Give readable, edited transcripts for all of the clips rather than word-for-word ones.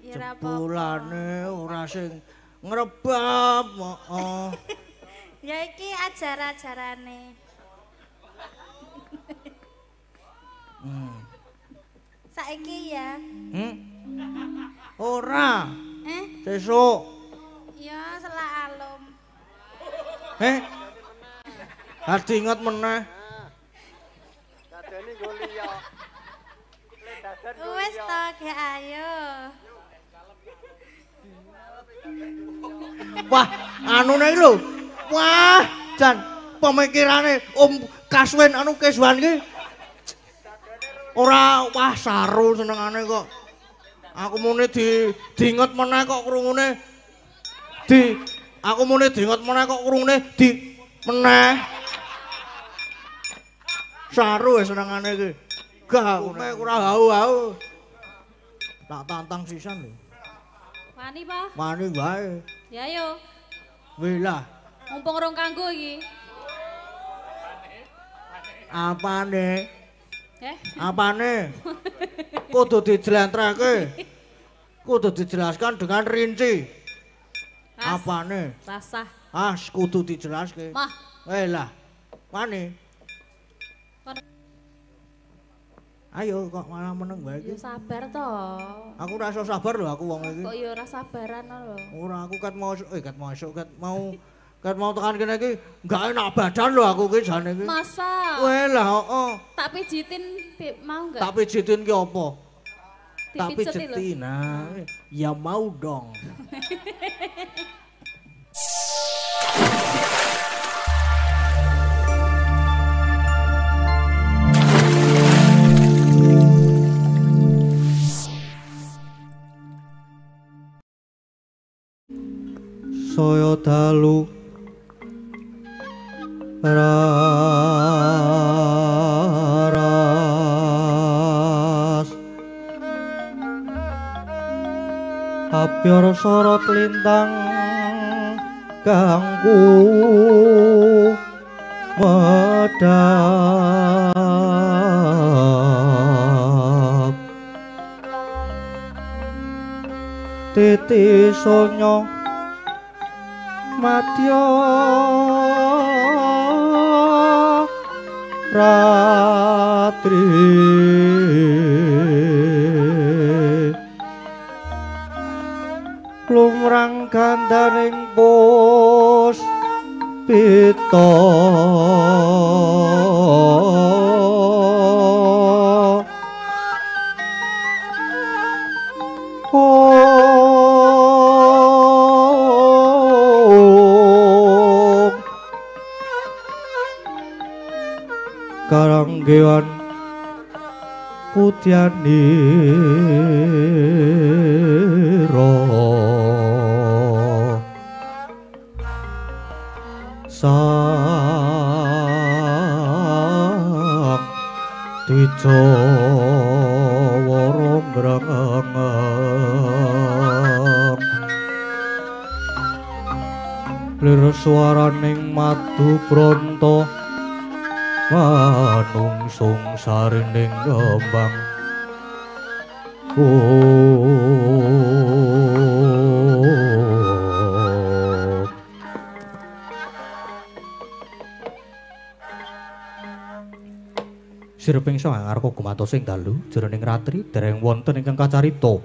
Jebulane ora sing ngrebab. Ya iki ajar-ajarane. Saiki ya. Ora. Sesuk. Ya selak alum. Hadi inget meneh. Dadane nggo liya. Wis to, ge ayo. Wah, anune iki lho. Wah, jan pemikirane Om Kaswen anu Keswan iki ora wah saru senengane kok. Aku mune diinget meneh kok krungune aku mune diinget meneh kok krungune meneh. Saru senengane iki. Gah aku nek ora hau-hau. Tak tantang sisan lho. Wani, Pak? Wani wae. Ya yo. Wilah. Mumpung rong kanggo iki. Apane? Apane? Kudu dijlentrehke. Kudu dijelaskan dengan rinci. Apane? Rasah. Kudu dijelaske. Mah. Lah. Wani. Ayo kok malah meneng wae iki. Ya sabar to. Aku ora iso sabar lho aku wong iki. Kok ya ora sabaran lho. Ora aku ket mau tekan kene iki enggak enak badan lho aku iki jane iki. Masa? Lah heeh. Tak pijitin mau enggak? Tak pijitin ki apa? Tak Dipijeti lho. pijetin. Nah, ya mau dong. Saya dalu raras apyor sorot lintang kangku medap titi sonyo madya ratri lumrang gandaning puspita karanggewan putyaniro sang Twijawara ngrengeng lir swaraning madu pronto manungsung sarining kembang Sirping sangarko gumatosing dalu jroning ratri dereng wonten ingkang kacarita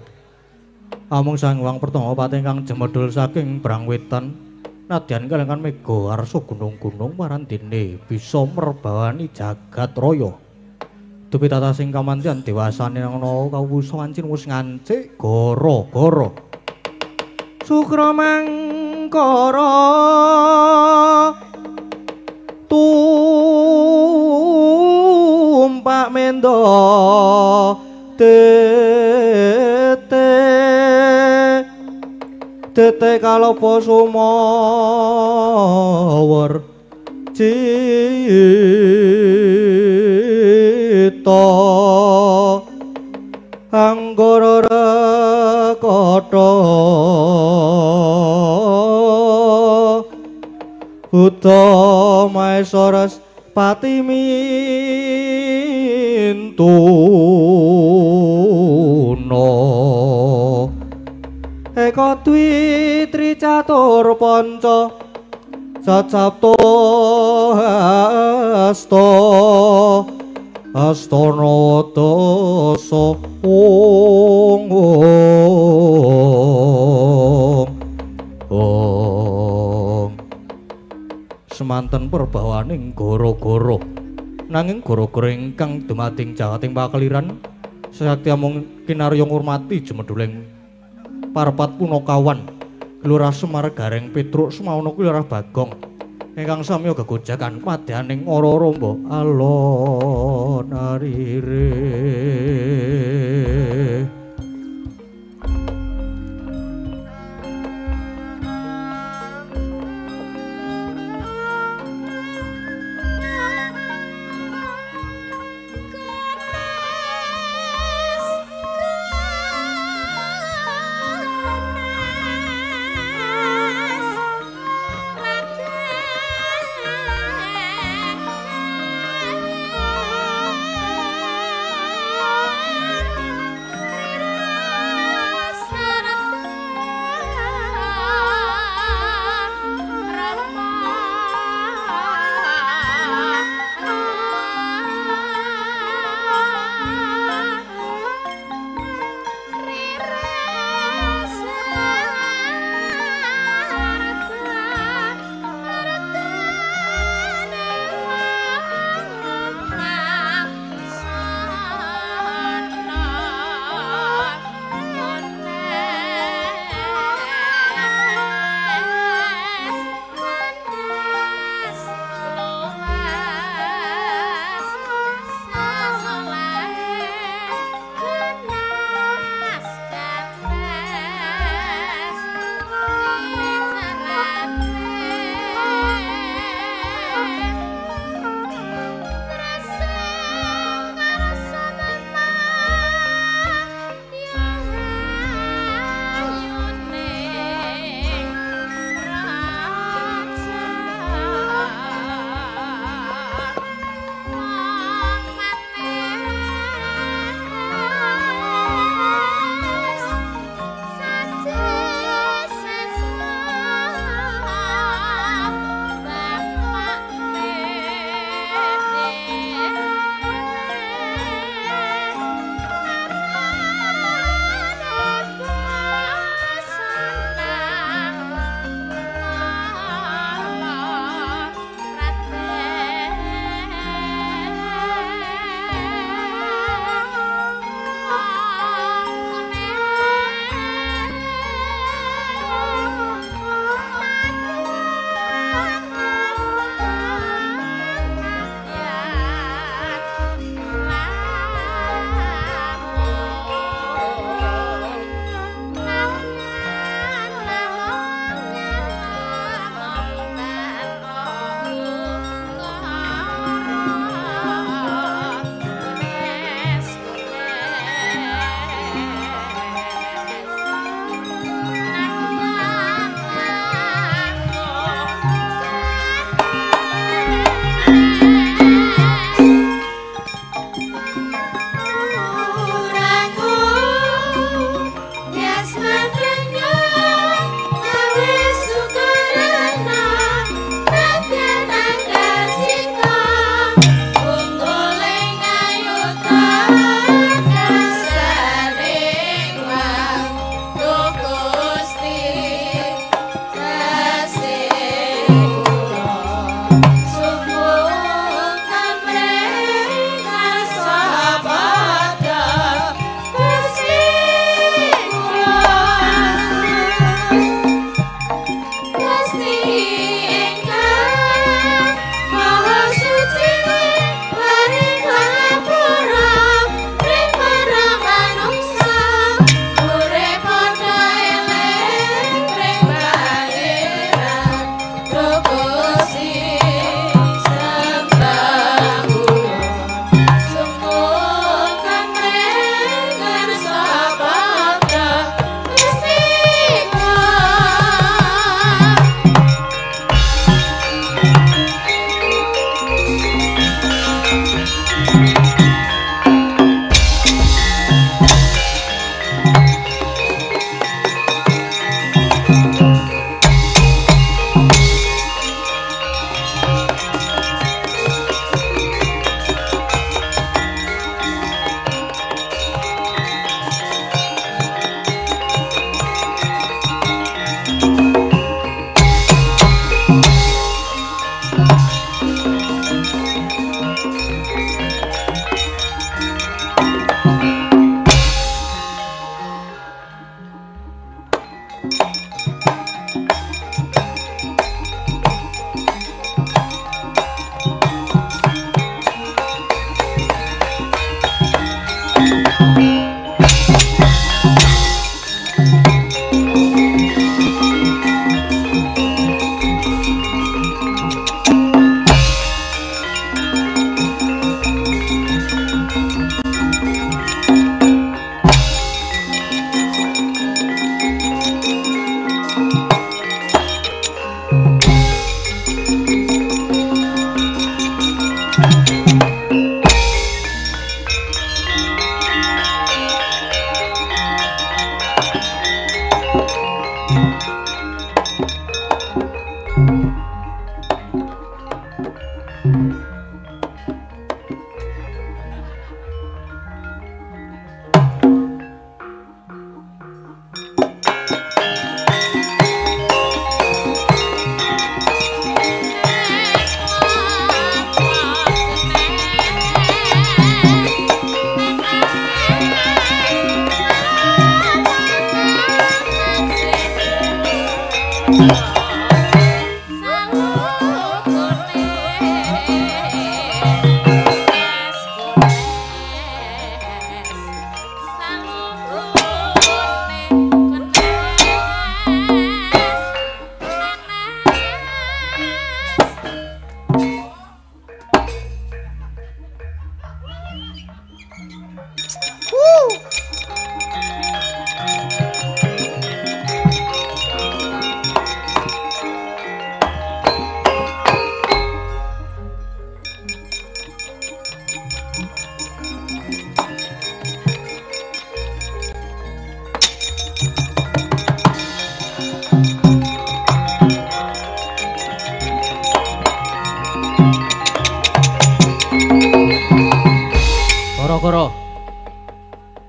amung sang wang pertama pati ingkang jemedul saking Brangwetan nadyan kalangan mega arsa gunung-gunung marandine bisa merbawani jagat raya. Dupi tata sing kamantian dewasane ana kawusa wancin wis ngancik gara-gara. Sukramangkara tumpak mendo tete kalopo sumawar cita anggara rekata utama saras pati mintuna Eka dwi tricatur panca cacapto astana dasa ong semanten perbawaning goro-goro nanging goro-goro ingkang dumating jahating pakeliran sakti amung kinarya ngurmati jemeduling parapat punakawan Kelurah Semar Gareng Petruk semauna Kelurah Bagong ingkang samya gegojakan padyaning ora-ora mbok alon arire Riri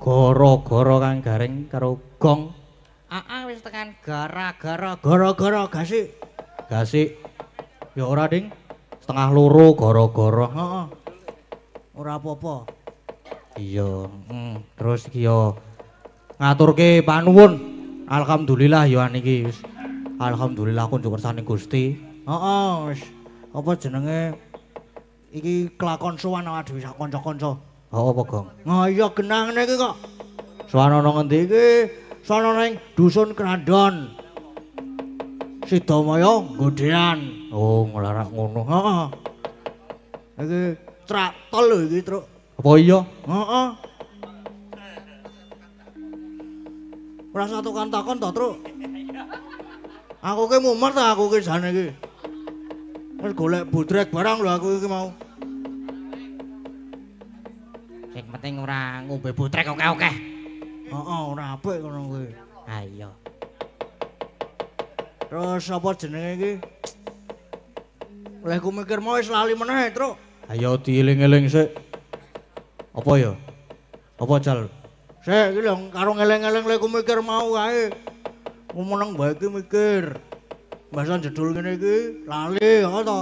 Goro-goro kang garing karo gong. Wis tekan gara-gara gasik. Gasik. Ya ora, Ding. Setengah loro goro-goro. Heeh. Ora apa-apa. Iya, terus iki yo ngaturke panuwun. Alhamdulillah yo niki wis. Alhamdulillah aku njuk kersane Gusti. Heeh, wis. Apa jenenge iki kelakon sowan awak dhewe sak kanca-kanca. Oh, apa, Gong? Nah, iya genah ngene iki kok. Sowan ana ngendi iki? Sono ning dusun Krandon. Sidamaya Godean. Oh, nglarak ngono. Heeh. Iki traktor lho iki, Truk. Apa iya? Heeh. Ora satu kan takon to, Truk. Aku ki mumet ta aku ki jane iki. Wis golek budrek barang lho aku iki mau. Sing penting ora ngombe butrek oke-oke. Heeh, ora apik ngono kuwi. Ha iya. Terus apa jenenge iki? Oleh ku mikir mau wis lali meneh, Truk. Ayo dieling-eling sik. Apa ya? Apa Jal? Sik iki lho karo ngeleng-eleng lek ku mikir mau kae. Ku meneng bae iki mikir. Mbasan jedul ngene iki lali kok to.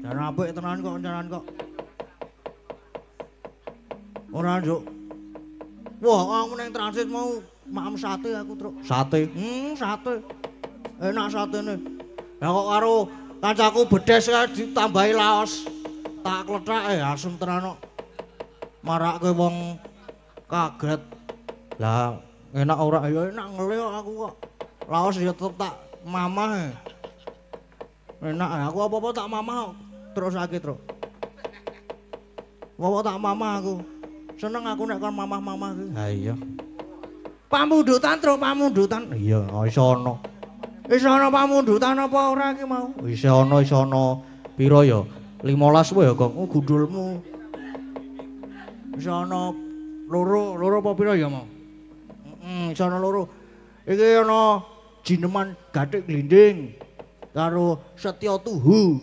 Jan apik tenan kok jangan kok. Ora njuk. Wah, aku ning transit mau maem sate aku, Truk. Sate. Sate. Enak satene. Lah kok karo kancaku bedes kae ditambahi laos. Tak klethake asem tenan kok. Marake wong kaget. Lah enak ora? Ya enak ngelih kok aku kok. Laos ya tetep tak mamah. Enak aku apa-apa tak mamah terus sakit, Truk. Apa tak mamah aku. Seneng aku nek kon mamah-mamah iki. Ha iya. Pamundutan, Truk, pamundutan. Iya, iso ana. Wis ana pamundutan apa ora iki mau? Iso ana. Piro ya? 15 wae ya, Gong. Oh, gundulmu. Wis ana loro apa pira ya mau? Wis ana loro. Iki ana jineman gathik glinding karo Setya Tuhu.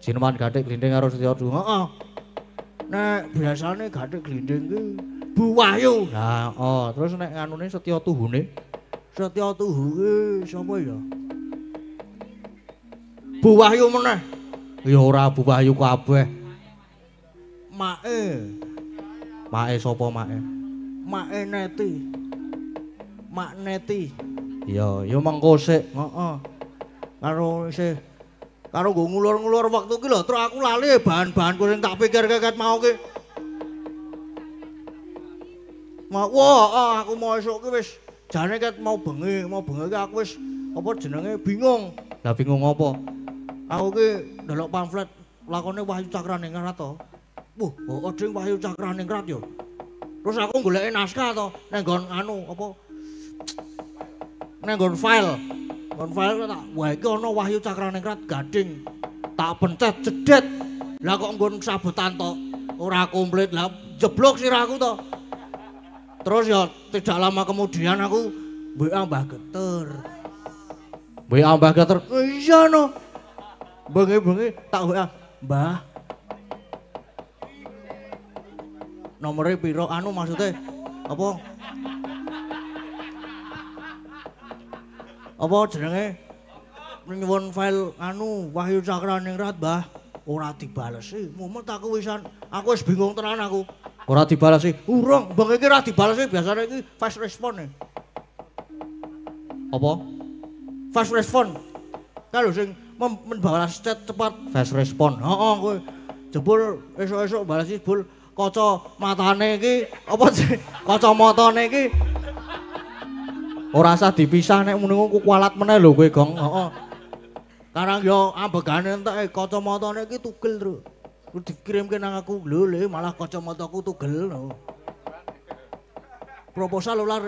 Jineman gathik glinding karo Setya Tuhu. Heeh. Nek biasane gathik glinding ki Bu Wahyu. Lah, terus nek nganune Setya Tuhune? Setya Tuhu ki sapa ya? Bu Wahyu meneh. Ya ora Bu Wahyu kabeh. Make. Make sapa make? Make Neti. Mak Neti. Iya, ya mengko sik. Heeh. Karo nggo ngulur-ngulur wektu ki lho, terus aku lali bahan-bahanku sing tak pikir ket mau ki. Wah, aku mau esuk ki wis jane ket mau bengi ki aku wis apa jenenge bingung. Lah bingung apa? Aku ki ndelok pamflet lakone Wahyu Cakraningrat to. Wah, ding Wahyu Cakraningrat yo. Terus aku goleki naskah to nang nggon anu apa nang nggon file. Nggon file tak wah iki ana Wahyu Cakraningrat Gading. Tak pencet jedet. Lah kok nggon sabutan to ora komplit. Lah jeblok sirahku to. Terus ya tidak lama kemudian aku WA Mbah Geter. WA Mbah Geter. Iya no. Bengi-bengi tak WA, Mbah. Nomere piro anu maksudnya apa? Apa jenenge? Nyuwun file anu Wahyu Cakraningrat, Mbah. Ora dibalesi. Mumet aku wisan. Aku wis bingung tenan aku. Ora dibalesi. Urung, bengi iki ora dibalesi, biasane iki fast response. Apa? fast response. Kae lho sing membalas chat cepat. Fast respon. Heeh kowe jebul esuk-esuk balas jebul kaca matane iki apa kacamatane iki Ora usah dipisah nek muni ku kualat meneh lho kowe, Gong. heeh. Karang yo ambegane entek kacamatane iki tugel terus. Terus dikirimke nang aku lho le malah kacamataku tugel. Proposal ular.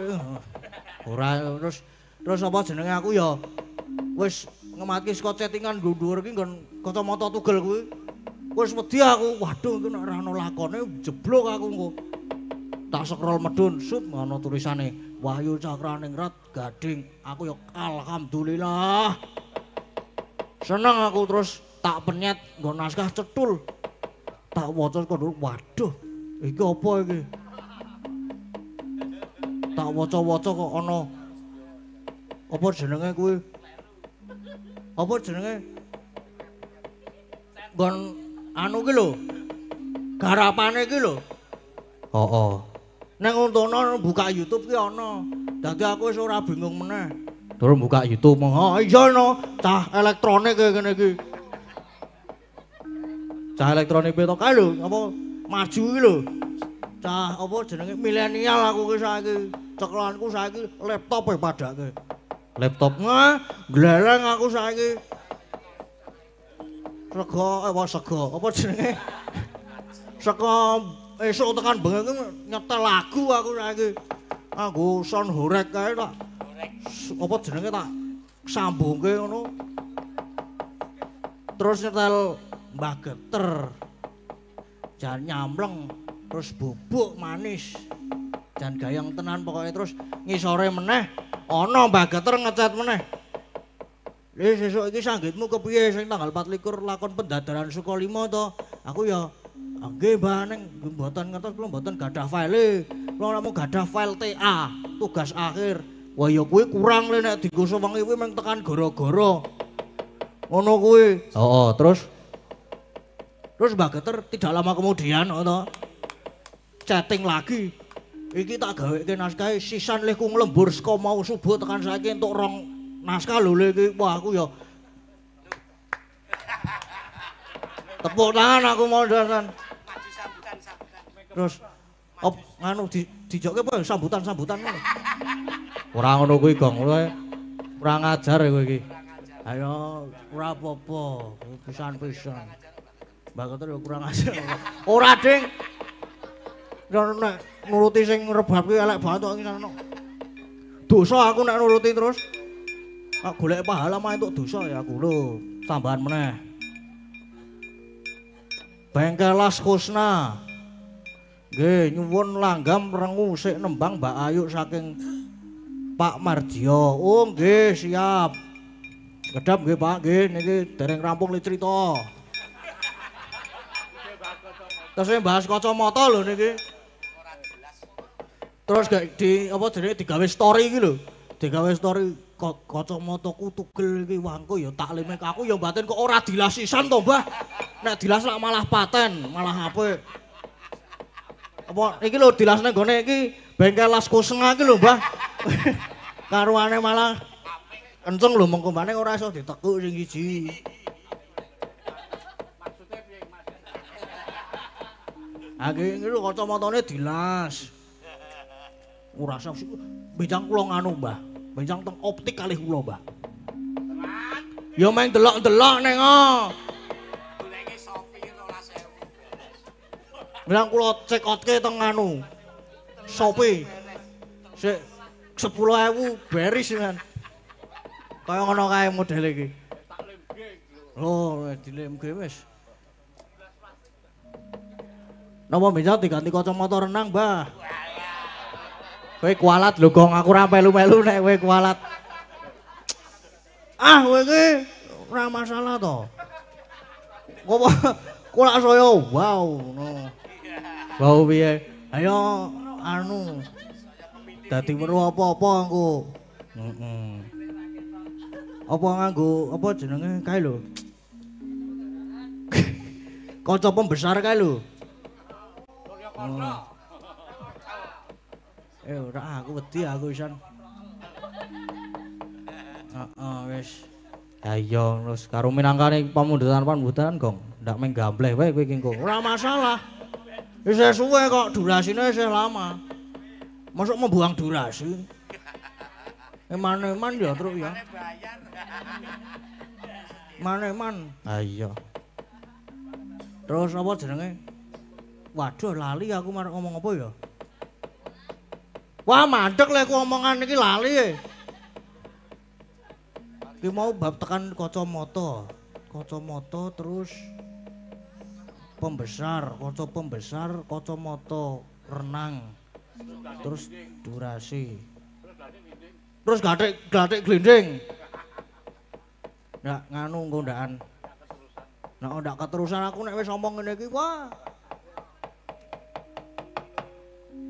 Ora terus apa jenenge aku ya wis ngematke saka chattingan dhuwur iki nggon kacamata tugel kuwi. Wis wedi aku, waduh iki nek ora ana lakone jeblok aku engko. Tak scroll medun, sut ana tulisane Wahyu Cakraningrat Gading. Aku ya alhamdulillah. Seneng aku terus tak penyet nggo naskah cetul. Tak waca kok waduh, iki apa iki? Tak waca-waca kok ana apa jenenge kuwi? Apa jenenge? Nggon anu ki lho. Garapane ki lho. Heeh. Nang untono buka YouTube ki ana. Dadi aku wis ora bingung meneh. Durung buka YouTube mong. Oh iya no, cah elektronik kaya ngene iki. Cah elektronik Beto kae lho, apa maju iki lho. Cah apa jenenge milenial aku ki saiki. Ceklanku saiki laptop e padake. laptop. Gleleng aku saiki. Sego apa jenenge? Sego esuk tekan bengi iki nyetel lagu aku saiki. Nganggo sound horek kae tak. Apa jenenge tak sambungke ngono. Terus nyetel Mbah Geter. Jan nyamleng terus bubuk manis. Jan gayang tenan pokoknya terus ngisore meneh ana Mbah Geter ngecat meneh. Sesuk iki sanggitmu kepiye sing tanggal 24 lakon pendadaran Sukolimo to? Aku ya nggih Mbah ning mboten ngertos kula mboten gadah file. Kula namung gadah file TA, tugas akhir. Wah ya kuwi kurang le nek dienggo sewengi kuwi mung tekan gara-gara. Ngono kuwi. Oh, terus Mbah Geter tidak lama kemudian to chatting lagi. Iki tak gaweke naskah sisan leh ku nglembur saka mau subuh tekan saiki entuk rong naskah lho le iki. Wah aku ya tepuk tangan aku mau dasan. Terus nganu dijokke apa sambutan-sambutan ngono. ora ngono kuwi, Gong. Ora ngajar kowe iki. Ayo ora apa-apa, pisan-pisan. Mbak Geter ya kurang ajar. Ora, Ding. Nek nuruti sing rebab ki elek banget kok ngono. Dosa aku nek nuruti terus. Tak golek pahala mah entuk dosa ya aku lho. Tambahan meneh. Bengkelas Kusna. Nggih, nyuwun langgam rengu sik nembang Mbak Ayu saking Pak Mardio. Oh nggih, siap. Kedap nggih Pak, nggih niki dereng rampung li crita. Terus bahas kacamata lho niki. Terus gak di apa jenenge digawe story iki lho. Digawe story kacamataku tugel iki wangku ya taklime aku ya batin kok ora dilas sisan to, Mbah. Nek dilas lak malah paten, malah apik. Apa iki lho dilasne gone iki bengkel Las Kusna iki lho, Mbah. Karuane malah kenceng lho mengko mbane ora iso ditekuk sing siji. Age iki lho kacamatane dilas. Ora usah benjang kula nganu, Mbah. Benjang teng optik kalih kula, Mbah. Ya meng delok-delok ning goleke Shopee 12.000. Bilang kula cek outke teng anu. Shopee. Sik 10.000 beris kan. Kaya ngono kae model iki. Tak lemge. Oh, dilemge wis. Napa benjang diganti kacamata renang, Mbah? Kowe kualat lho, Gong, aku ora melu-melu nek kowe kualat. Ah, kowe iki ora masalah to. Kok kulak saya wow ngono. Wow piye? Ayo anu. Dadi weruh apa-apa engko. Heeh. Apa nganggo apa jenenge kae lho. Kaca pembesar kae lho. Ora aku wedi aku isan. Heeh, wis. Ya iya, terus karo minangkane pamundutan-pamundutan Gong, ndak meng gambleh wae kowe iki engko. Ora masalah. Isih suwe kok durasine isih lama. Masuk membuang durasi. Eman-eman ya, Truk ya. Eman-eman. Ah iya. Terus apa jenenge? Waduh lali aku marek ngomong apa ya? Wah, mandek lek aku omongan iki lali. Iki mau bab tekan kacamata. Kacamata terus pembesar, kaca pembesar, kacamata renang. Terus durasi. Terus gathik glinding. Ndak nganu ngondaan. Nek ndak keterusan aku nek wis omong ngene iki wah.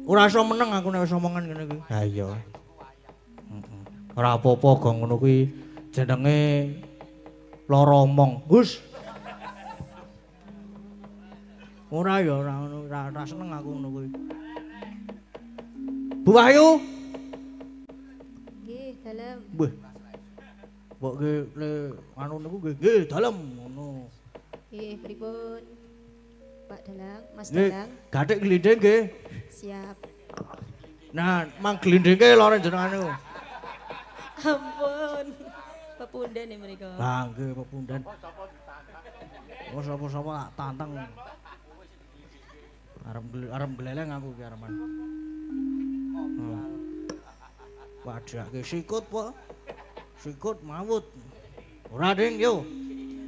Ora iso meneng aku nek wis omongan ngene iki. Ha iya. Heeh. Ora apa-apa Gong ngono kuwi jenenge lara omong. Hus. Ora ya ora ngono, ora seneng aku ngono kuwi. Bu Wahyu. Nggih, dalem. Wah. Mbok ge le anu niku nggih dalem ngono. Nggih, pripun? Pak Dalang, Mas Nggih, Dalang. gathik glinding nggih. Siap. Nah, mang glindinge lore jenengane. Ampun. Pepundan ya mereka. Lah nggih pepundan. Oh sapa-sapa tak tantang. Arep gleleng aku ki areman. Padake sikut po. Sikut mawut. Ora ding yo.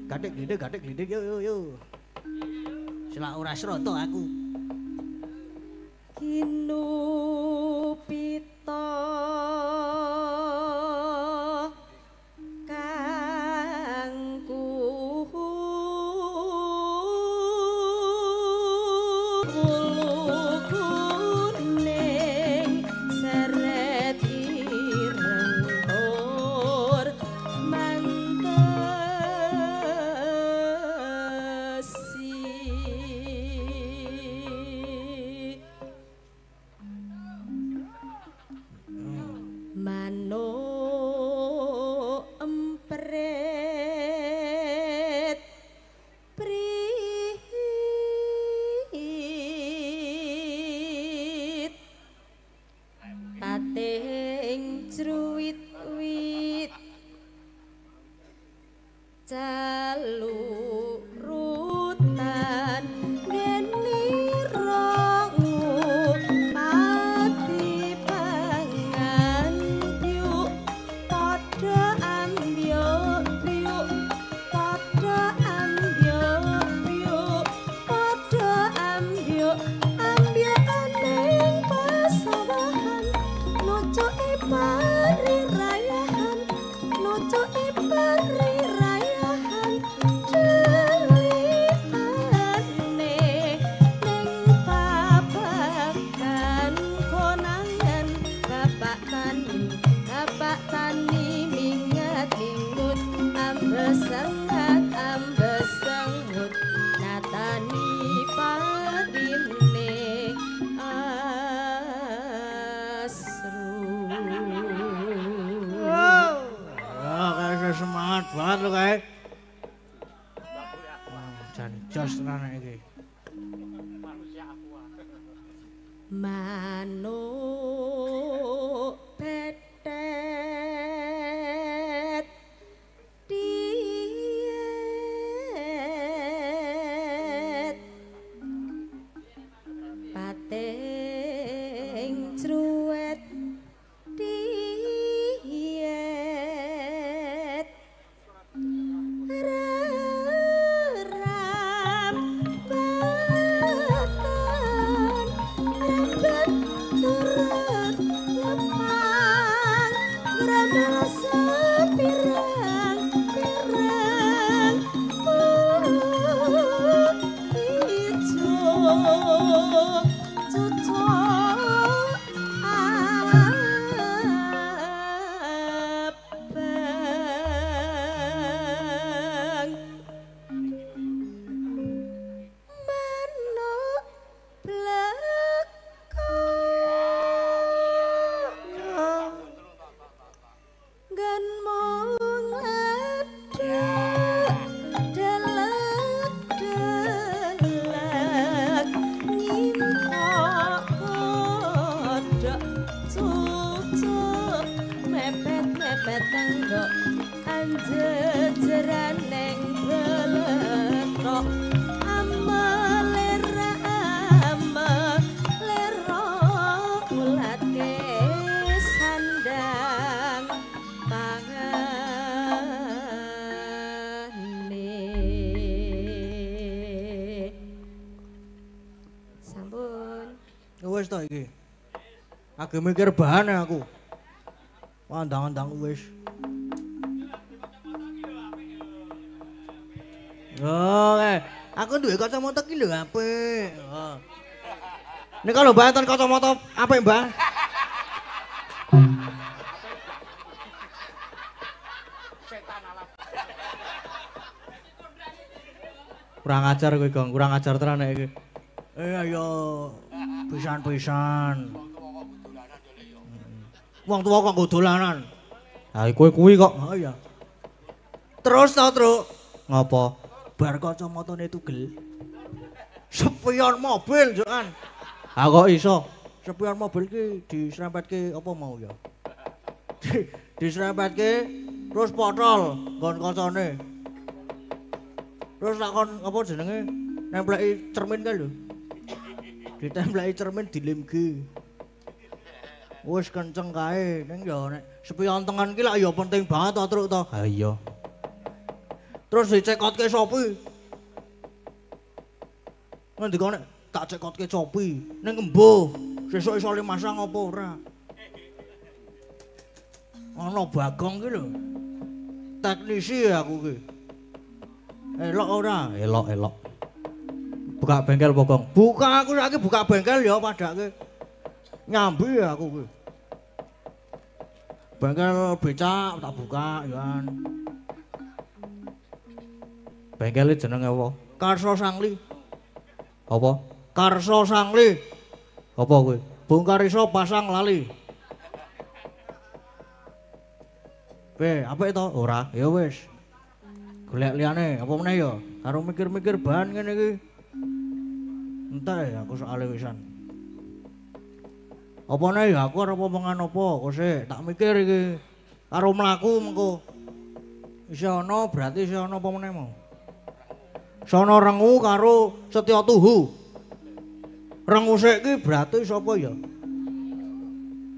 Gathik glinding yo. Selak ora srata aku. Kinupita kangku kuning seret ireng tur mantesi Manuk empret prit pating cruwit-wit calurutan ngeni rongu pati pangan biuk padha ambyuk biuk padha ambyuk biuk padha ambyuk ambyuk aning pasawahan nucuki pari rayahan nucuki pari rayahan delikane ning babagan konangan bapak tani mingat mingut ambesengut natani padine asru. Ya kayak semangat banget lo kayak. Jan jos tenan iki. Manuk petet diet pating cruwet diet rambatan rambat tur nggon mung delek nyimpok kodhok cucuk mepet-mepet tenggo anjejeran neng beletok amelera ulatke sandang pangane sampun wis to iki age mikir bahan aku pandang-pandang wis aku duwe kacamata ki lho apik. Nek kalau Mbak enten kacamata apik, Mbak? Kurang ajar kowe, Gong. Kurang ajar tenan nek iki. Ayo pisan-pisan. Wong tuwa kok nggo dolanan. Ha kowe kuwi kok. Oh iya. Terus to, Truk. Ngopo? Bar kacamatane tugel. Spion mobil jokan. Ha kok iso? Spion mobil ki diserempetke apa mau ya? Diserempetke terus potol nggon kacane. Terus takon apa jenenge? Nempleki cermin kae lho. Ditempleki cermin dilimgi. Wis kenceng kae ning ya nek spion tengen ki lak ya penting banget to, Truk to. Ha iya. Terus dicekotke sopi. Ngendika nek tak cekotke sopi ning embuh. Sesuk iso masang apa ora? Ana Bagong ki lho. Teknisi aku ki. Elok ora? Elok. Buka bengkel apa, Gong? Buka aku saiki buka bengkel ya padake. Nyambi aku ki. Bengkel becak tak buka ya. Bengkele jenenge apa? Karso Sangli. Apa? Karso Sangli. Apa kowe? Bongkar iso pasang lali. Apik to? Ora. Ya wis. Golek liyane apa meneh ya? Karo mikir-mikir bahan ngene iki. Entar ya aku soal wisan. Apa meneh ya aku arep omongan apa? Kose tak mikir iki. Karo mlaku mengko. Isih ana berarti isih ana apa meneh mau? Sono rengu karo Setya Tuhu. Rengu sik ki berarti sapa ya?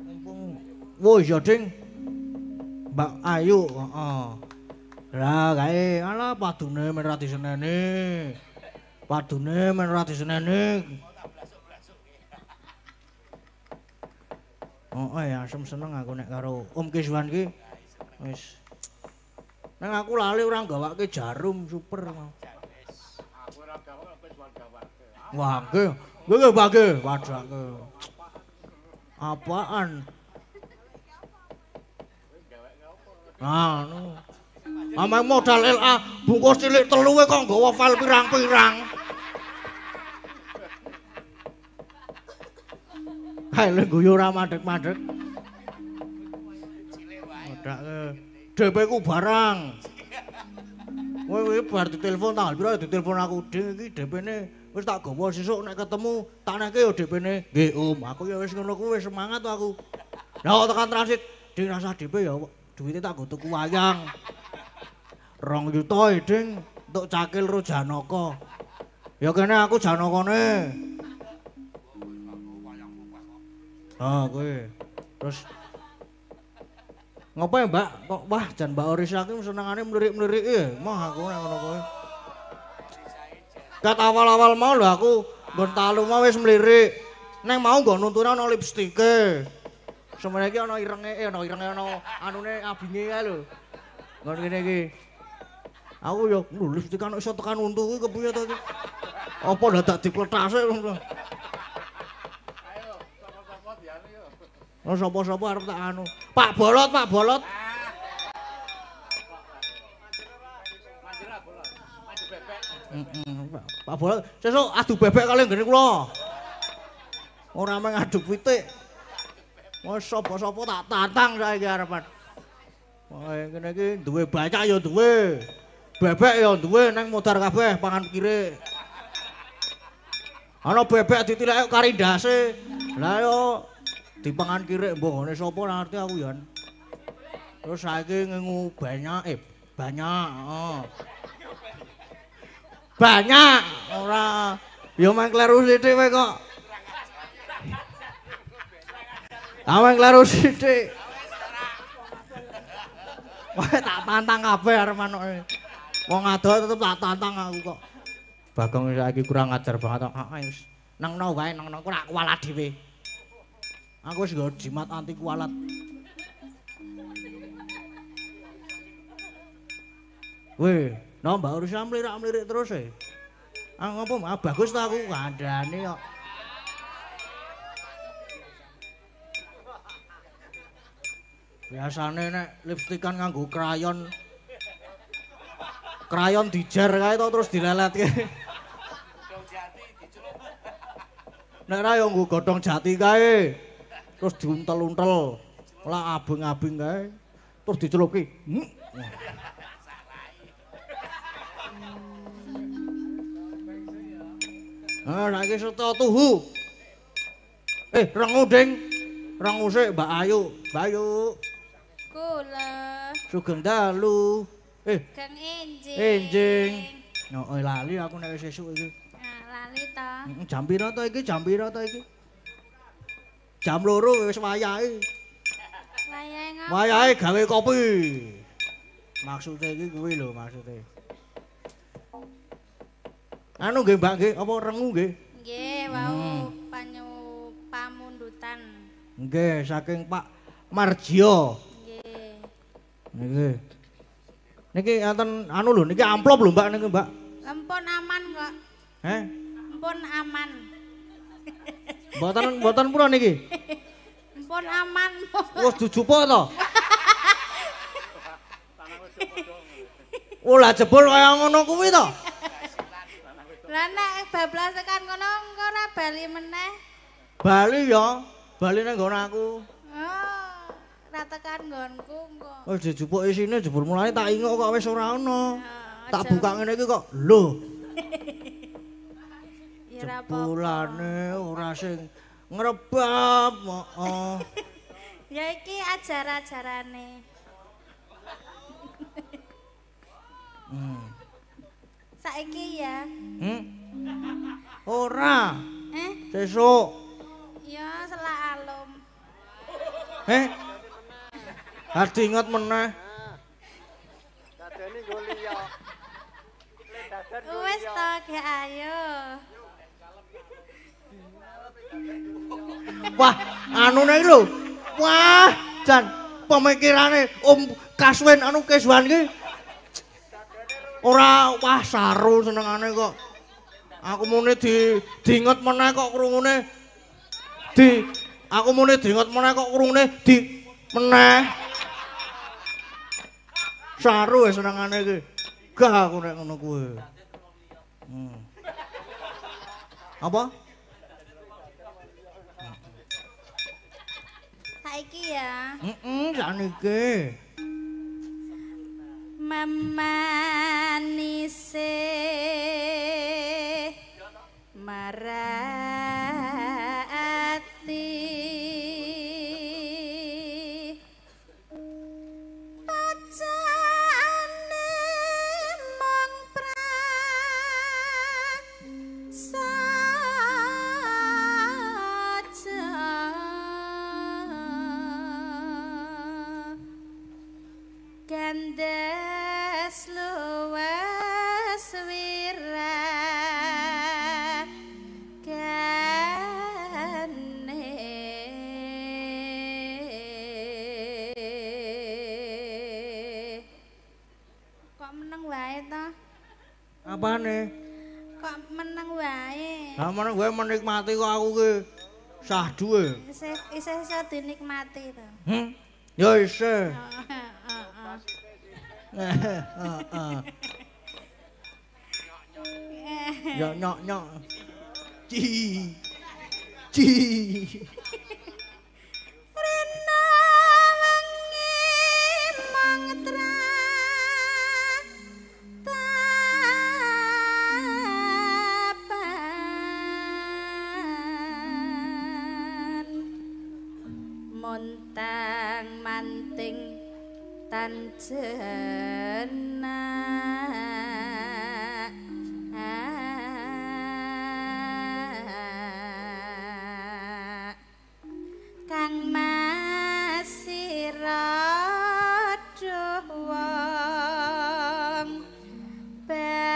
Mumpung wo ya Ding. Mbak Ayu, heeh. Lah kae ala padune men ra diseneni. Padune men ra diseneni. Oh ya asem seneng aku nek karo Om Kiswan ki. Wis. Nang aku lali ora gawake jarum super mau. Wah, gue bage, wadake. Apaan? Anu. Amang modal LA bungkus cilik telu kok nggawa file pirang-pirang. Hae lho guyu ora madhek-madhek. Modake DP ku barang. Kowe bar ditelepon tanggal pira ditelepon aku ding iki DP-ne wis tak gawa sesuk nek ketemu tak neke yo DP-ne. Nggih Om, aku ya wis ngono kuwi wis semangat to aku. Lah kok tekan transit ding rasa DP ya duwite tak go tuku wayang. 2 juta ding untuk cakil ro Janaka. Ya kene aku Janakane. Ah kowe. Terus ngopo ya Mbak? Kok wah jan Mbak Orisa ki senengane mlirik-mlirik e. Mah aku nek ngono kowe. Kat awal-awal mau lho aku nggon talu mau wis mlirik. Neng mau nggon nuntune ana lipstike. Semene iki ana irenge ana anune abinge kae lho. Nggon kene iki. Aku ya lipstik kan iso tekan untu kuwi kepiye to iki? Apa dadak dipletase ngono. Ayo, sapa-sapa diane yo. Oh sapa-sapa arep tak anu. Pak Bolot. Pak Bolot, sesuk adu bebek kali ngene kula. Ora mung adu pitik. Wes sapa-sapa tak tantang saiki arepan. Kene iki duwe bacak ya duwe. Bebek ya duwe nang modar kabeh pangan kire. Ana bebek ditilek kari ndase. Lah yo dipangan kire mbok ngene sapa ngerti aku ya. Terus saiki ngengu banyak banyak. Banyak ora ya mung kleru sithik wae kok. Amang kleru sithik. Wah tak tantang kabeh arep manuke. Wong ado tetep tak tantang aku kok. Bagong saiki kurang ajar banget kok. Wis nang-no wae nang-no ora kualat dhewe. Aku wis nggo jimat anti kualat. Weh, no Mbak Ursa mlirik-mlirik terus e. Ah ngopo mah bagus ta aku kandhane kok. Biasane nek lipstikan nganggo krayon. Krayon dijer kae to terus dileletke. Nek ra yo nggo godhong jati kae. Terus diuntel-untel. Lah abing-abing kae. Terus diceluki. Saiki seto tuhu. Rengu ding. Rengu sik Mbak Ayu. Mbak Ayu. Kula. Sugeng dalu. Kang Enjing. Enjing. Lali aku nek wis esuk iki. Nah, lali ta. Jam pira to iki? Jam pira to iki? Jam 2 wis wayahe. Wayahe ngapa? Wayahe gawe kopi. Maksude iki kuwi lho maksude. Anu nggih Mbak nggih, apa rengu nggih? Nggih, wau pamundutan. Nggih, saking Pak Marjio. Nggih. Niki enten anu lho, niki amplop lho Mbak niki Mbak. Empun aman kok. Empun aman. Mboten pura niki. Empun aman. Wis dijupuk to? Oh lah jebul kaya ngono kuwi to. Lah nek bablas tekan kono engko ora bali meneh. Bali ya, bali nang nggon aku. Oh, ora tekan nggonku engko. Wis dijupuk isine jebul mulane tak ingok kok wis ora ono. Tak buka ngene iki kok lho. Ya ora apa. Jebulane ora sing ngrebab, heeh. Ya iki ajar-ajarane. Saiki ya. Ora. Sesuk. Ya selak alum. Hadi inget meneh. Dadane nggo liya. Wis to, ge ayo. Wah, anune iki lho. Wah, jan pemikirane Om Kaswen anu Keswan iki. Ora wah saru senengane kok. Aku mune diinget meneh kok krungune. Aku mune diinget meneh kok krungune meneh. Saru senengane iki. Gah aku nek ngono kuwi. Apa? Saiki ya. Saniki. Memanise marati pacane mong prasaja gandes luwes wira gane kok meneng wae to Apane? kok meneng wae Lah meneng gue menikmati kok aku ki sah duwe. isih iso dinikmati to Ya isih. Ya nyok. Ci. Rena wengi mong Kang masira wong bagus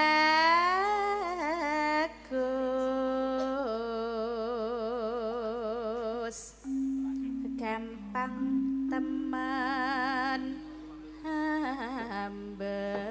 gampang teman hamba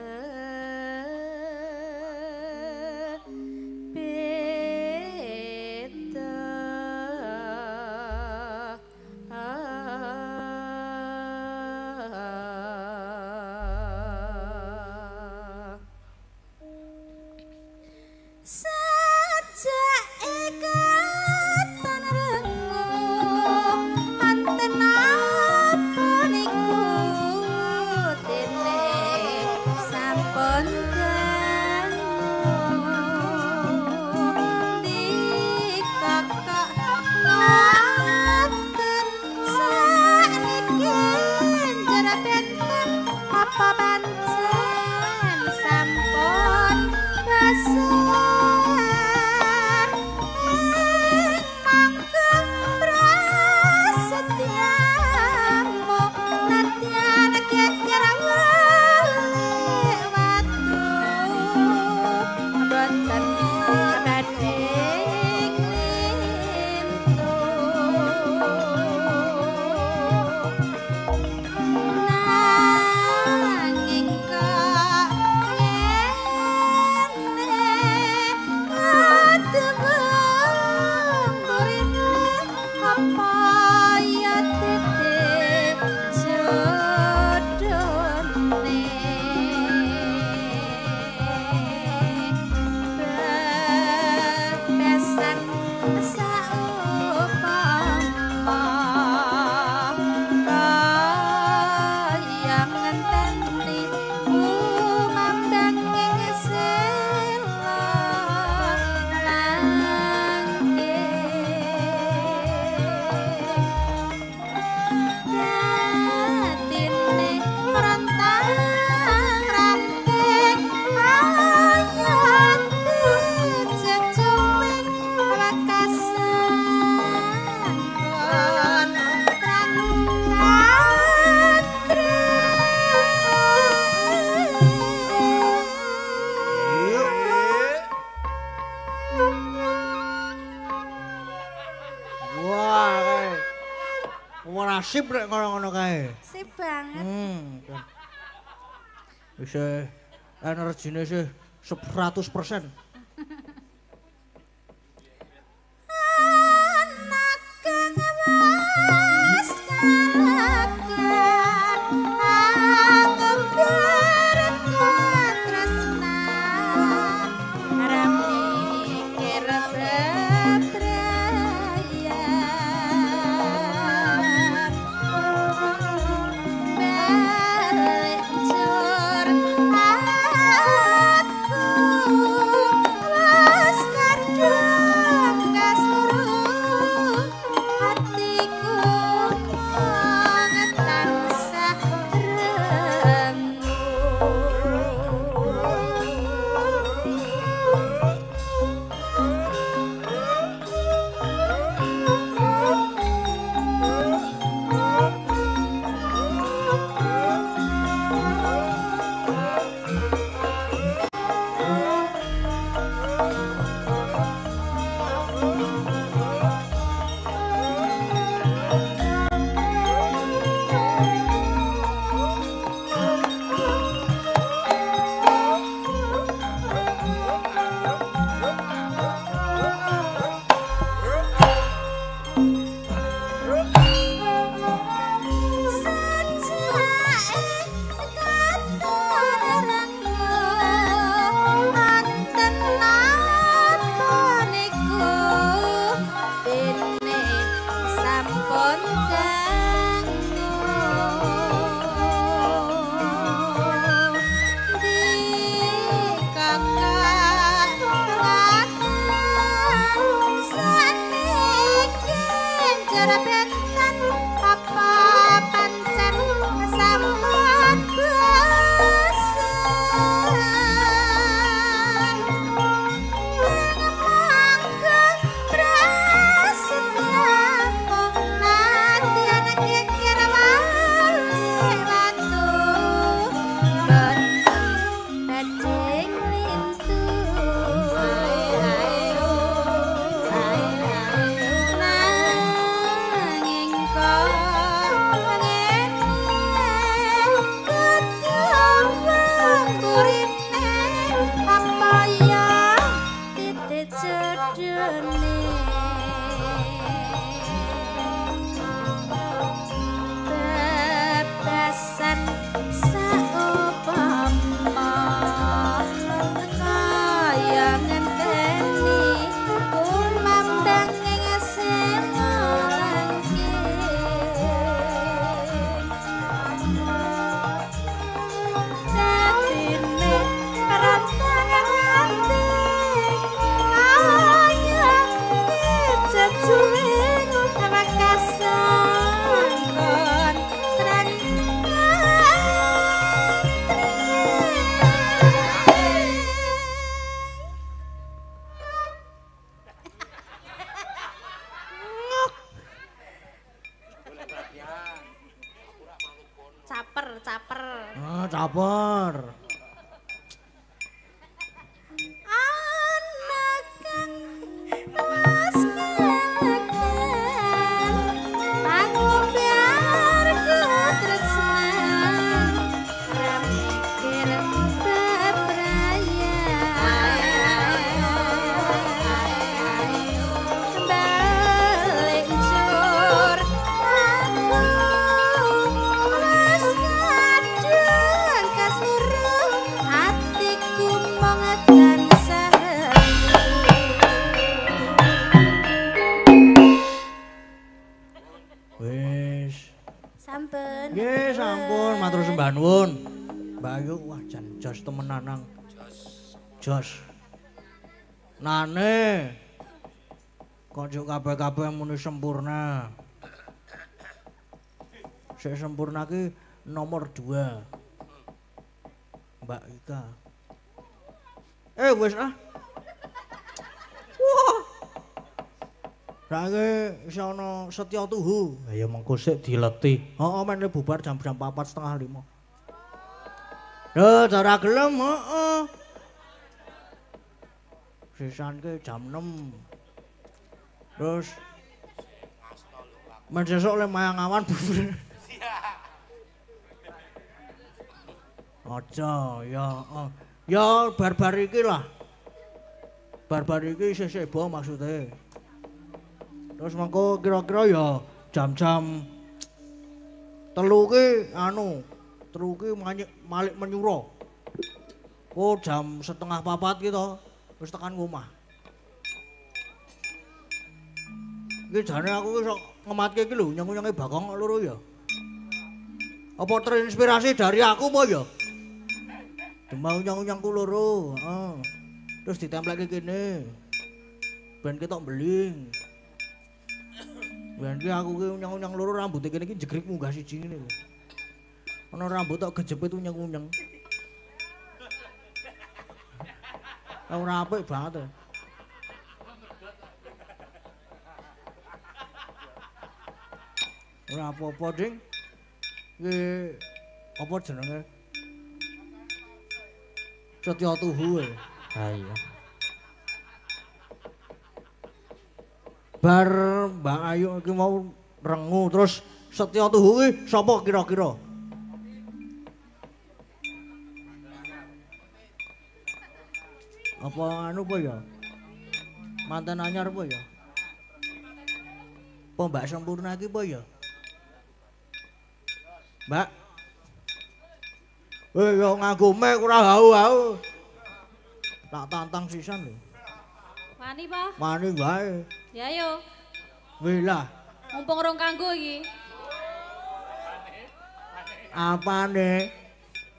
Sip rek ngono kae. Sip banget. Wis energine sih 100%. Aku caper. Ah, caper. Anak kang was ngelaken pangombear ketresnan ra mikir bebrayan balik jur aku wis kadung kasmurung atiku mong tansah Wis. sampun Nggih, sampun, matur sembah nuwun. Mbak Ayu wah jan jos temenan nang. Jos. Nane. Kok juk kabeh-kabeh muni sempurna. Sik sempurna ki nomor 2. Mbak Ika. Wis ah. Wah. Saiki isih ana Setya Tuhu. Lah ya mengko sik dileti. Heeh, men bubar jam 4:30. Lho, cara gelem, heeh. Sisan ke jam 6. Terus men sesuk le mayang awan bubar. Aja, ya. Ya bar-bar iki lah. Bar-bar iki isih sebo maksudnya. Terus mengko kira-kira ya jam-jam 3 ki telu ki malik menyuro. Oh jam 3:30 ki to wis tekan omah. Iki jane aku ki sok ngematke iki lho nyang-nyange Bakong loro ya. Apa terinspirasi dari aku apa ya? Demau nyang-nyangku loro, heeh. Terus ditempelke kene. Ben ketok beling. Ben ki aku ki unyang-unyang loro rambute kene iki jegrik munggah siji ngene lho. Ana rambut tok kejepit unyang-unyang. Ora apik banget. Ora apa-apa, Ding. Ki apa jenenge? Setya Tuhu. Ha iya. Bar Mbak Ayu iki mau rengu terus Setya Tuhu ki sapa kira-kira? Apa anu apa ya? Mantan anyar apa ya? Apa Mbak Sempurna iki apa ya? Mbak. Yo nganggo mic ora hau-hau. Tak tantang sisan lho. wani po Mani wae. ya yo Wih lah. mumpung rong kanggo iki Apane?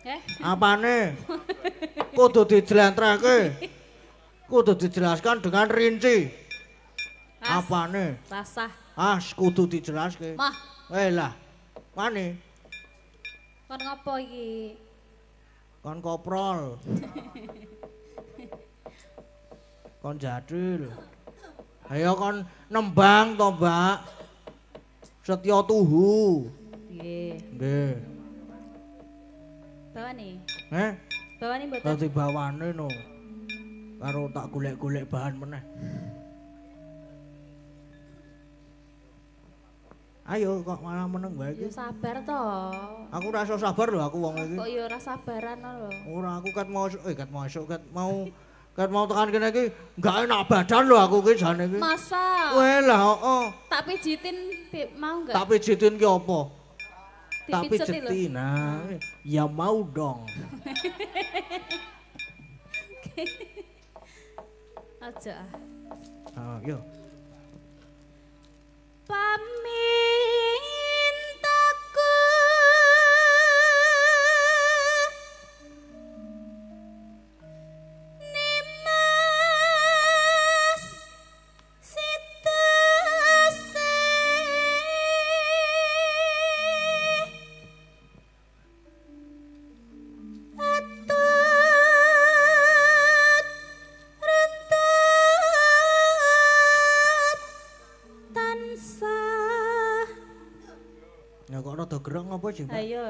eh Apane? Kudu dijlentrehke. Kudu dijelaskan dengan rinci. Mas. Apane? rasah Kudu dijelaske. mah Lah. Mane? kon ngopo iki Kon koprol. Kon jadul. Ayo kon nembang to, Mbak. Setya Tuhu. nggih Nggih. bawani Bawani mboten? Dadi bawane no. Karo tak golek-golek bahan meneh. Ayo kok malah meneng wae yo iki. sabar to Aku ora iso sabar lho aku wong iki. kok yo ora sabaran lho Ora aku ket mau tekan kene iki enggak enak badan lho aku ki jane iki. masa Weh lah heeh. tak pijitin mau enggak Tak pijitin ki apa? Tak Dipijeti lho. pijetin. Nah, ya mau dong. aja Yo. pamintaku nimas sitase atut runtut tansah Ya kok rada gereng apa sih, Mbak? ayo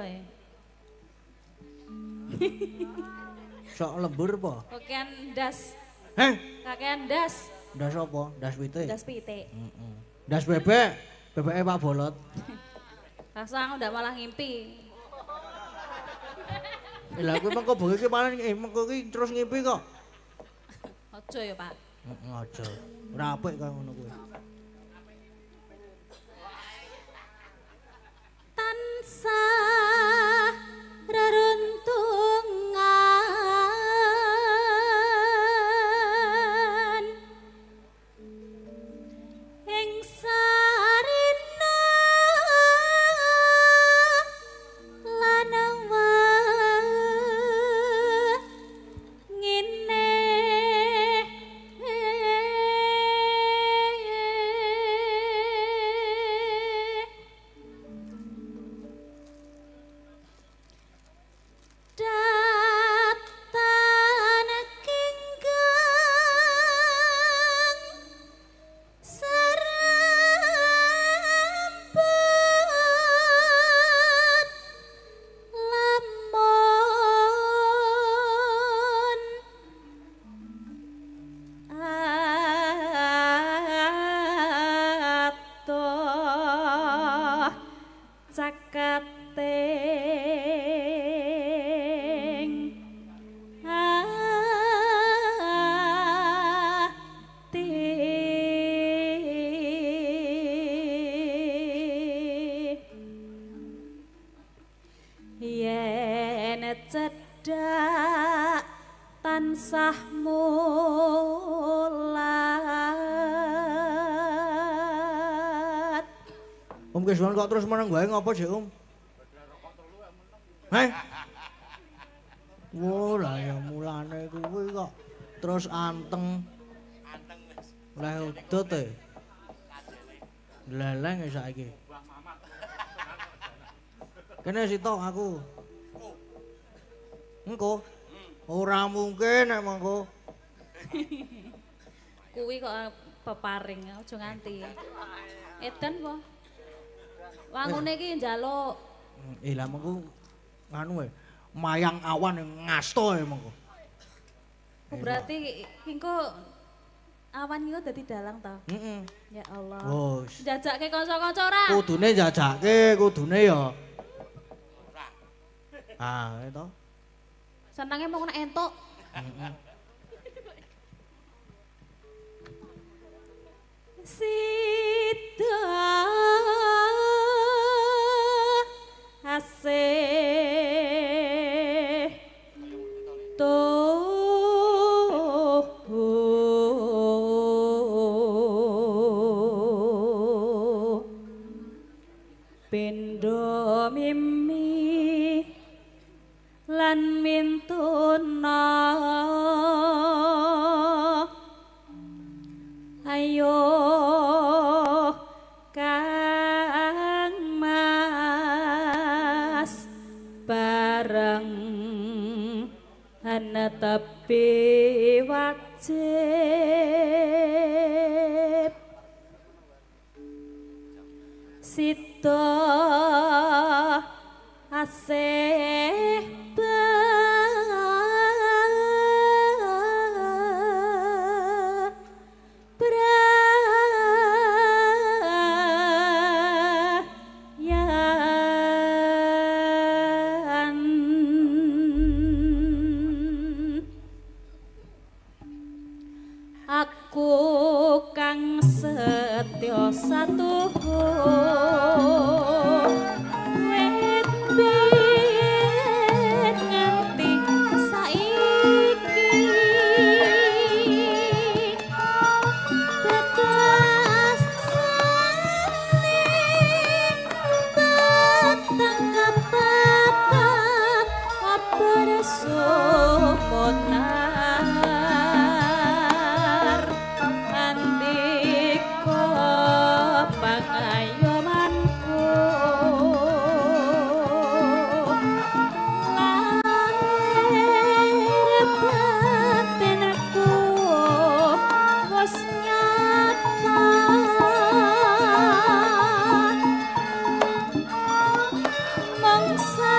Sok lembur apa? Kakean ndas. Heh, Kakean ndas. ndas apa? Ndas pitik. Ndas pitik. Ndas bebek. Bebeke Pak Bolot. Rasanya udah malah ngimpi. Lah kowe mengko bengi iki paling mengko iki terus ngimpi kok. Aja ya, Pak. Heeh, aja. Ora apik kaya ngono kuwi. Tansah reruntungan ing sarina lan ngene datan kinggang serempet lamun atoh cakating ati yen cedhak tansah mulat Om Keswan kok terus meneng wae ngopo sih, Om? Heh. Wo lah ya mulane kuwi kok terus anteng. Anteng wis. Lah udut e. Leleng e saiki. Kene sitok aku. Engko. Ora mungkin nek mengko. Kuwi kok peparing, aja nganti. Edan po. Wangune iki njaluk. Lah mengko nganu e. Mayang awan ngasto e mengko. Berarti engko awan iki dadi dalang ta? Heeh. Ya Allah. Wes. Jajakke kanca-kanca ora? Kudune jajake, kudune ya. Ah, itu. Senenge mau kena entuk. Sida asih pindho mimi lan mintuna ayo kang mas bareng netepi wajib sida asih aku kang setya satuhun wit biyen nganti saiki tetes saling batang kapapa apa resoponar andika pangayomanku lahir batinku wis nyata mangsa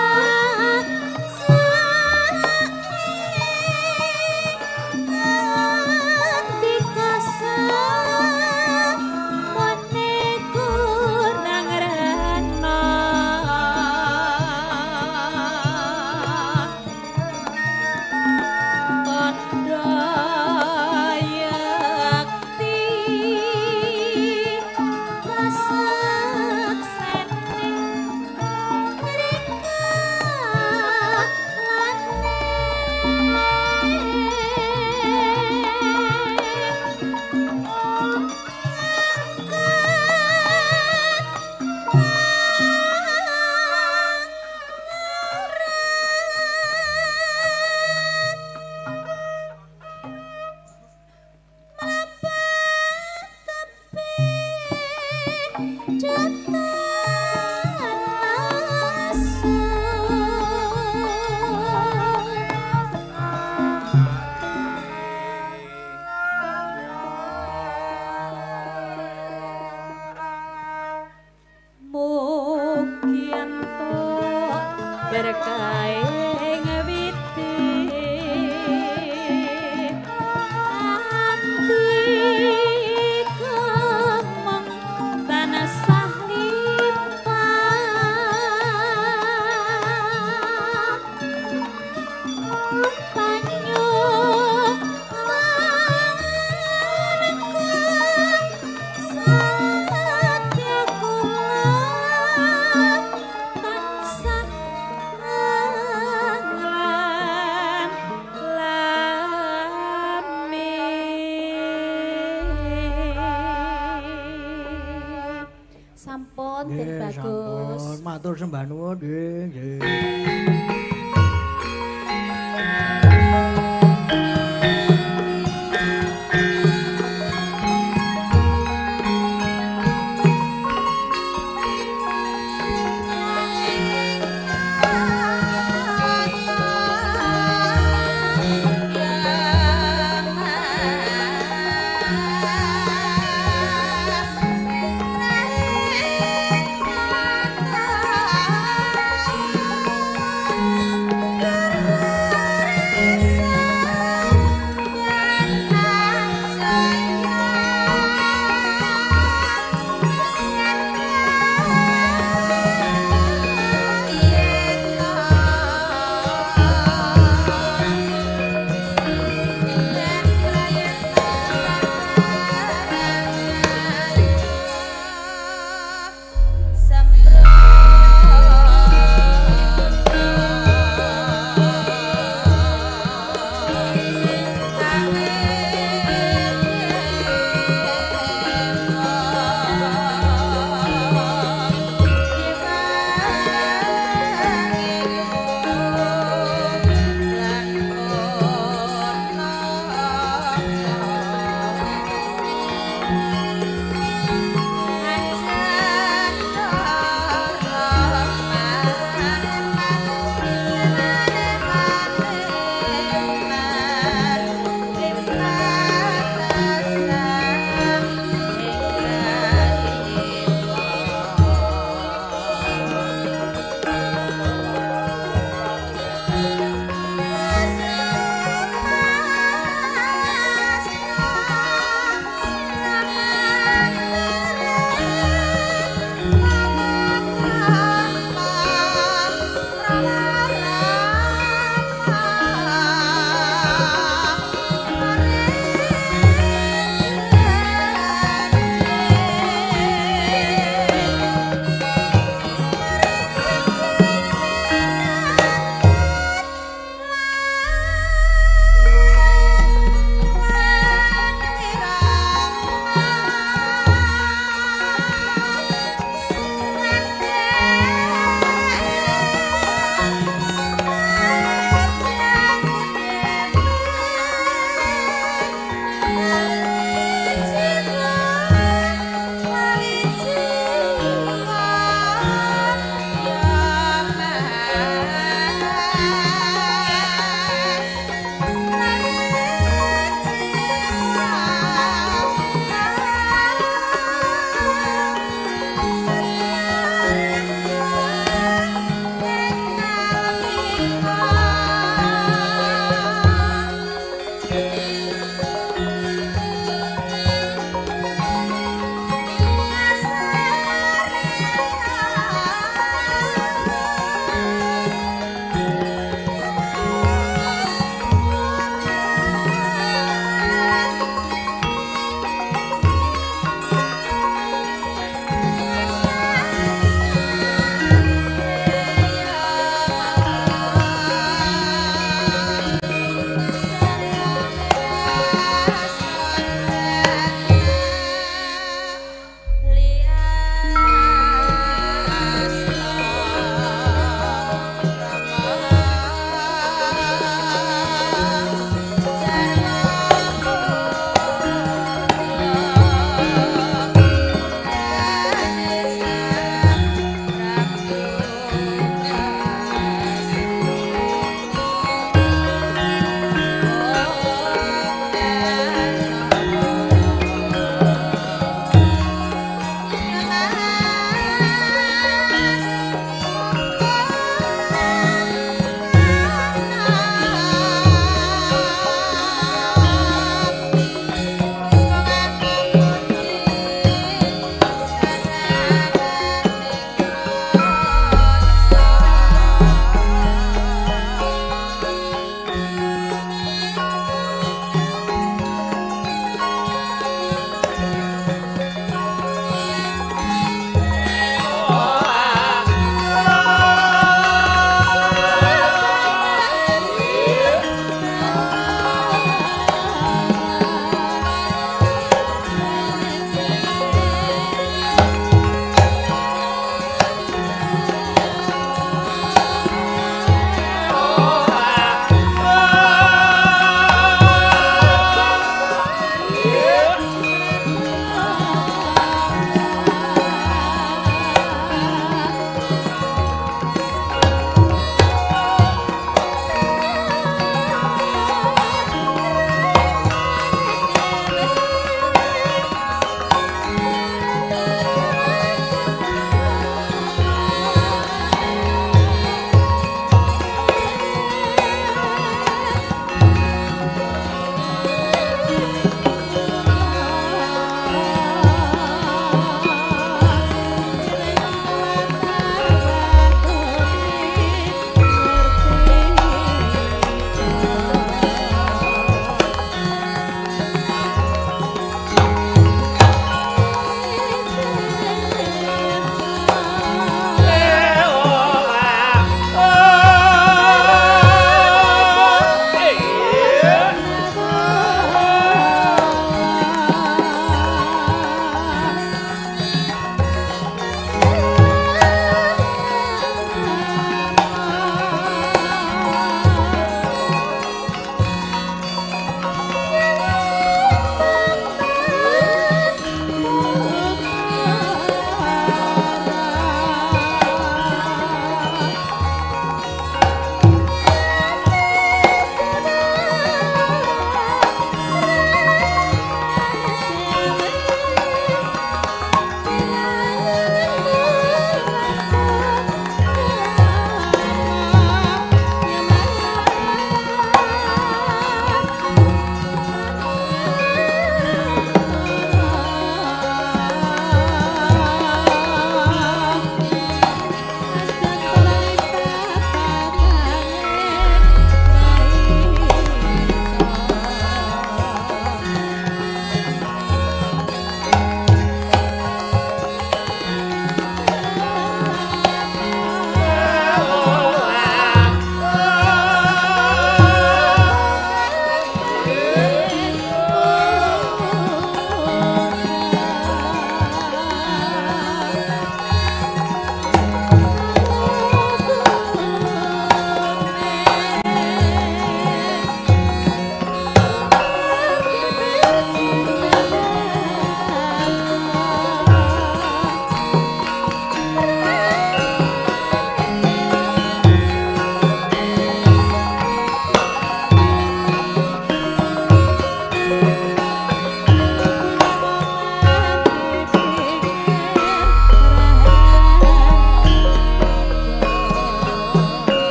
matur sembah nuwun nggih.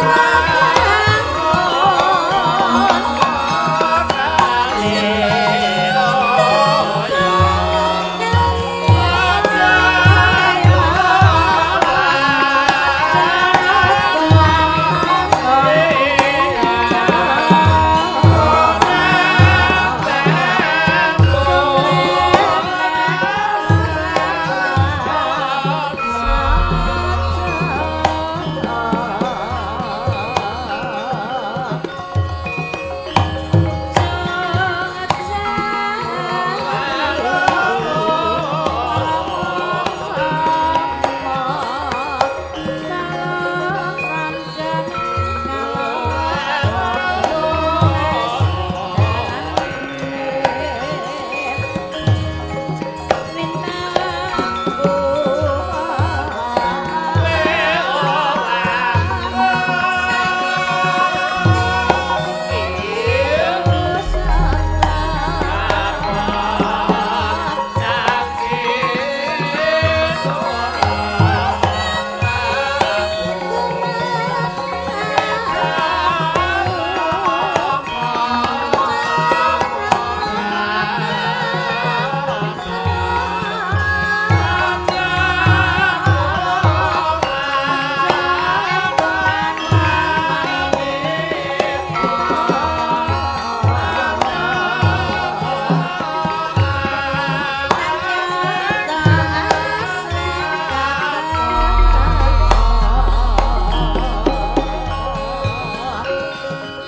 Ora